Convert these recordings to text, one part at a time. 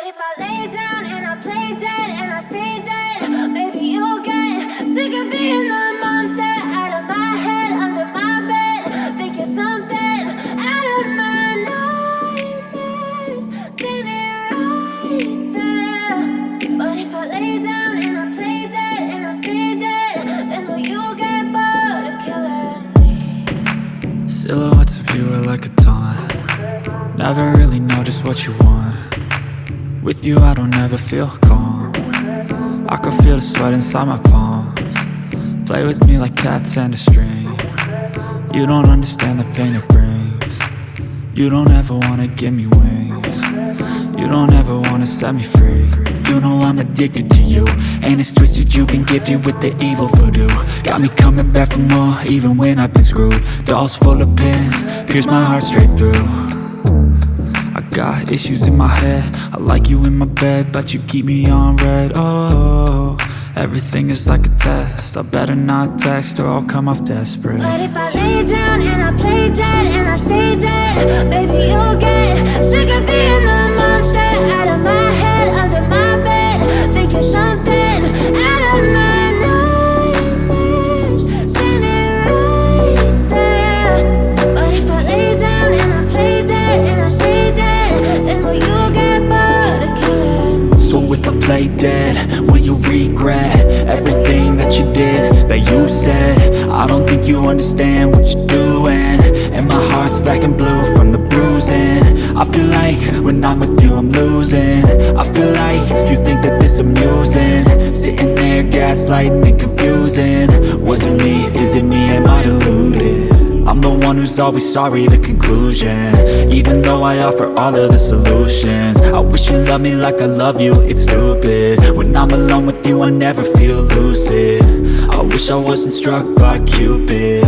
if I lay down and I play dead and I stay dead, maybe you'll get sick of being the monster out of my head, under my bed. Think you're something out of my nightmares, standing right there. But if I lay down and I play dead and I stay dead, then will you get bored of killing me? Silhouettes of you are like a taunt. Never really know just what you want. With you I don't ever feel calm. I can feel the sweat inside my palms. Play with me like cats and a string. You don't understand the pain it brings. You don't ever wanna give me wings. You don't ever wanna set me free. You know I'm addicted to you, and it's twisted, you've been gifted with the evil voodoo. Got me coming back for more, even when I've been screwed. Dolls full of pins, pierce my heart straight through. I got issues in my head, I like you in my bed, but you keep me on red. Oh, everything is like a test, I better not text or I'll come off desperate. But if I lay down and I play dead and I stay dead, baby you'll get sick of being the monster out of my head, under my bed. Think you're something out of my nightmares, standing right there. But if I lay down and I play dead and I stay dead, then will you get bored of killing me? So if I play dead, will you regret everything that you did, that you said? I don't think you understand what you're doing, and my heart's black and blue from the bruising. I feel like when I'm with you I'm losing. I feel like you think that this amusing, sitting there gaslighting and confusing. Was it me? Is it me? Am I deluded? I'm the one who's always sorry, the conclusion, even though I offer all of the solutions. I wish you loved me like I love you, it's stupid. When I'm alone with you I never feel lucid. I wish I wasn't struck by Cupid.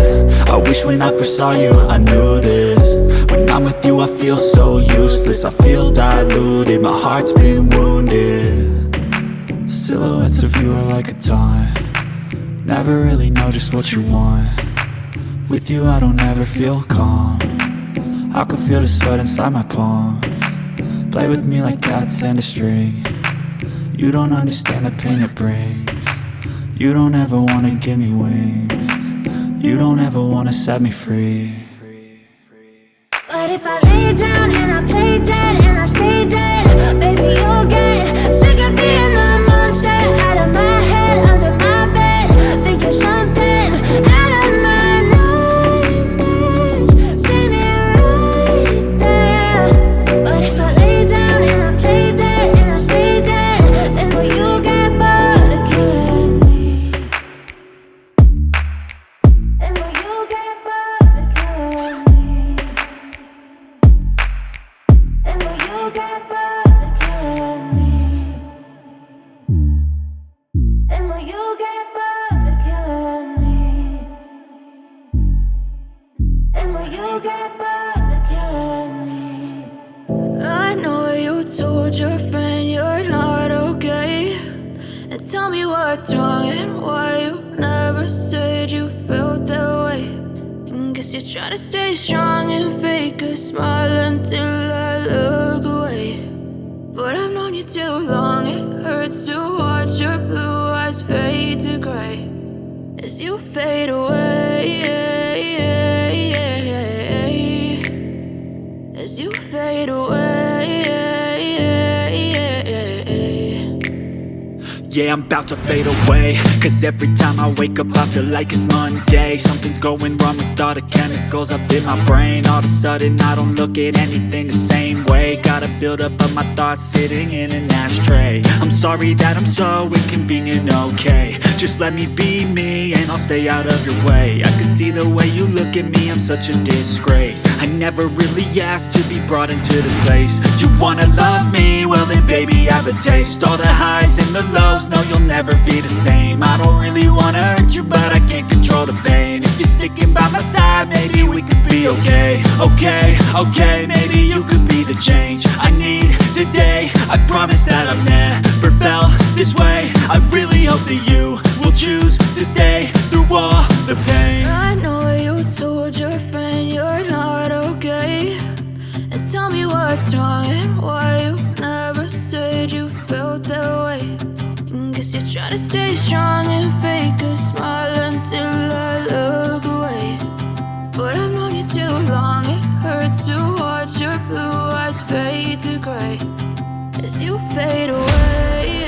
I wish when I first saw you I knew this. When I'm with you I feel so useless, I feel diluted, my heart's been wounded. Silhouettes of you are like a taunt. Never really know just what you want. With you I don't ever feel calm. I can feel the sweat inside my palms. Play with me like cats and a string. You don't understand the pain it brings. You don't ever wanna give me wings. You don't ever wanna set me free. But if I lay down and I play dead and I stay dead, baby you'll get sick of being the monster out of my head, under my bed. Think you're something out of my nightmares, standing right there. But if I lay down and I play dead and I stay dead, then will you get bored of killing me? Then will you get bored of killing me? Then will you get bored of killing me? Then will you get bored of killing me? Then will you get bored of killing me? I know you told your friend you're not okay, and tell me what's wrong and why you never said you felt that way. And guess you're trying to stay strong and fake a smile until I look away. But I've known you too long, it hurts to watch your blue eyes fade to gray as you fade away, as you fade away. Yeah, I'm about to fade away, cause every time I wake up I feel like it's Monday. Something's going wrong with all the chemicals up in my brain. All of a sudden I don't look at anything the same way. Gotta build up of my thoughts sitting in an ashtray. I'm sorry that I'm so inconvenient, okay. Just let me be me and I'll stay out of your way. I can see the way you look at me, I'm such a disgrace. I never really asked to be brought into this place. You wanna love me? Well then baby have a taste. All the highs and the lows, no you'll never be the same. I don't really wanna hurt you but I can't control the pain. If you're sticking by my side maybe we could be okay. Okay, maybe you could be the change I need today. I promise that I've never felt this way. I really hope that you will choose to stay through all the pain. I know you told your friend you're not okay, and tell me what's wrong and why you never say felt that way. And guess you're trying to stay strong and fake a smile until I look away. But I've known you too long, it hurts to watch your blue eyes fade to gray as you fade away.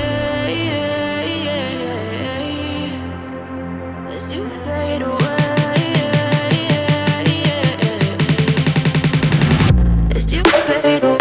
As you fade away. As you fade away.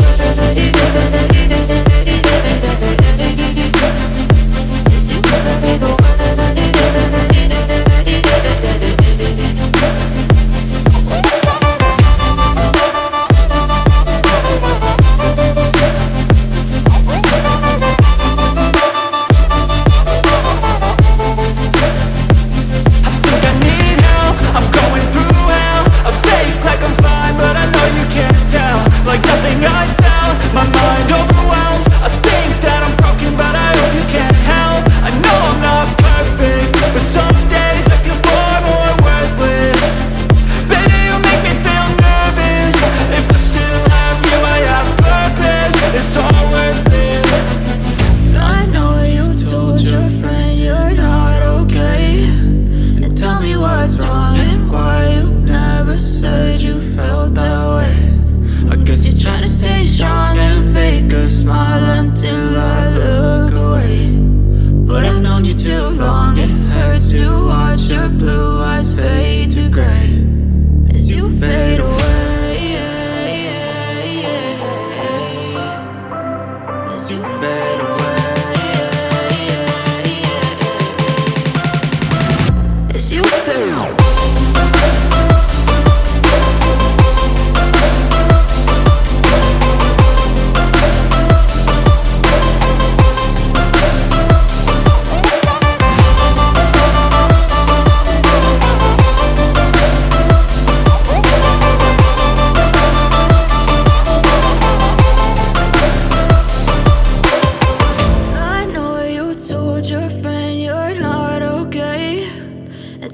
Like nothing I felt, my mind overwhelms. I think that I'm broken, but I hope you can't help. I know I'm not perfect, but some days I feel far more worthless. Baby, you make me feel nervous. If I still have you, I have purpose. It's all worth it. I know you told your friend you're not okay, and tell me what's wrong and why you never said you felt that way. I guess you're trying to stay strong and fake a smile until I look away. But I've known you too long, it hurts to watch your blue eyes fade to gray as you fade away. As you fade away. As you fade away.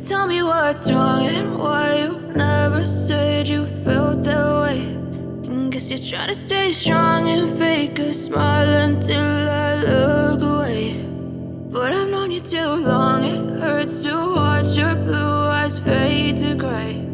Tell me what's wrong and why you never said you felt that way. And guess you're trying to stay strong and fake a smile until I look away. But I've known you too long, it hurts to watch your blue eyes fade to gray